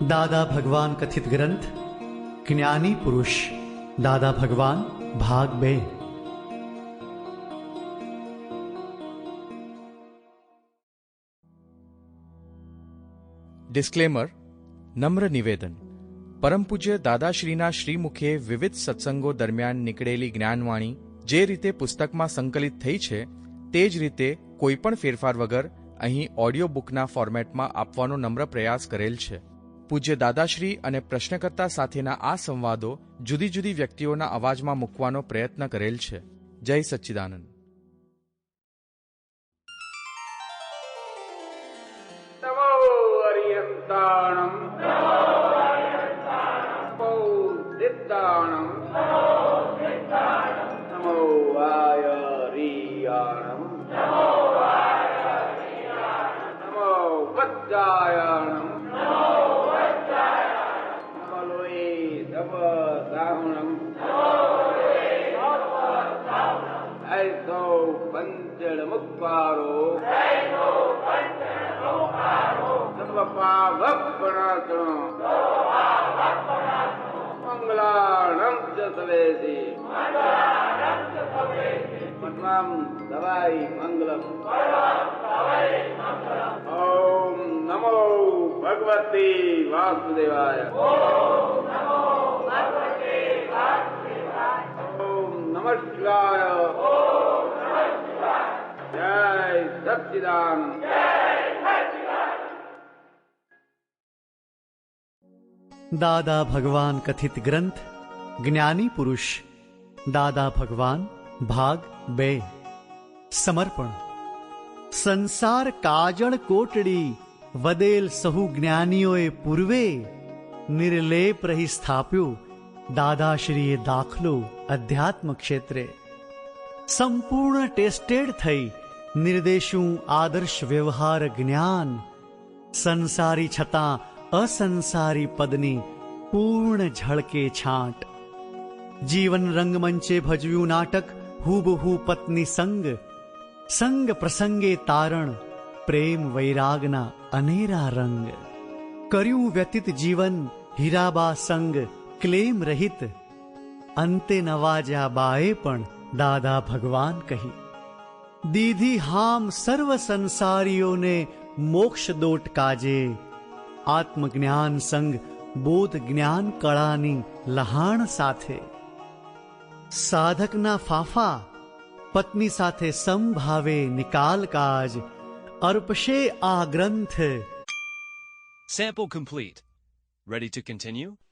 दादा भगवान कथित ग्रंथ ज्ञानी पुरुष दादा भगवान भाग 2। ડિસ્ક્લેમર, નમ્ર નિવેદન. પરમ પૂજ્ય દાદાશ્રીના શ્રીમુખે વિવિધ સત્સંગો દરમિયાન નીકળેલી જ્ઞાનવાણી જે રીતે પુસ્તકમાં સંકલિત થઈ છે તે જ રીતે કોઈપણ ફેરફાર વગર અહીં ઓડિયો બુકના ફોર્મેટમાં આપવાનો નમ્ર પ્રયાસ કરેલ છે. પૂજ્ય દાદાશ્રી અને પ્રશ્નકર્તા સાથેના આ સંવાદો જુદી જુદી વ્યક્તિઓના અવાજમાં મૂકવાનો પ્રયત્ન કરેલ છે. જય સચ્ચિદાનંદ. મંગલાણમ ચ સવેસી મન્વામ દવાઈ મંગલમ. ઓમ નમો ભગવતી વાસુદેવાય. ઓમ નમઃ શિવાય. જય સચ્ચિદાનંદ. दादा भगवान कथित ग्रंथ ज्ञानी पुरुष दादा भगवान भाग 2। समर्पण. संसार काजळ कोटड़ी वदेल सहु ज्ञानीओए पूर्वे निर्लेप रही स्थाप्यो दादाश्रीए दाखलो अध्यात्म क्षेत्रे. संपूर्ण टेस्टेड थई निर्देशुं आदर्श व्यवहार ज्ञान संसारी छता असंसारी पदनी पूर्ण झळके छांट. जीवन रंगमंचे भजव्યું નાટક હુબહુ પત્ની સંગ સંગ પ્રસંગે તારણ પ્રેમ વૈરાગના અનેરા રંગ. કર્યું વ્યતીત જીવન હીરાબા સંગ ક્લેમ રહિત અંતે નવાજ્યા બાએ પણ દાદા ભગવાન કહી. દીધી હામ સર્વ સંસારીઓને મોક્ષ દોટ કાજે આત્મજ્ઞાન સંગ બોધ જ્ઞાન કળાની લહાણ સાથે. સાધકના ફાફા પત્ની સાથે સંભાવે નિકાલ કાજ અર્પશે આ ગ્રંથ. Sample complete. Ready to continue?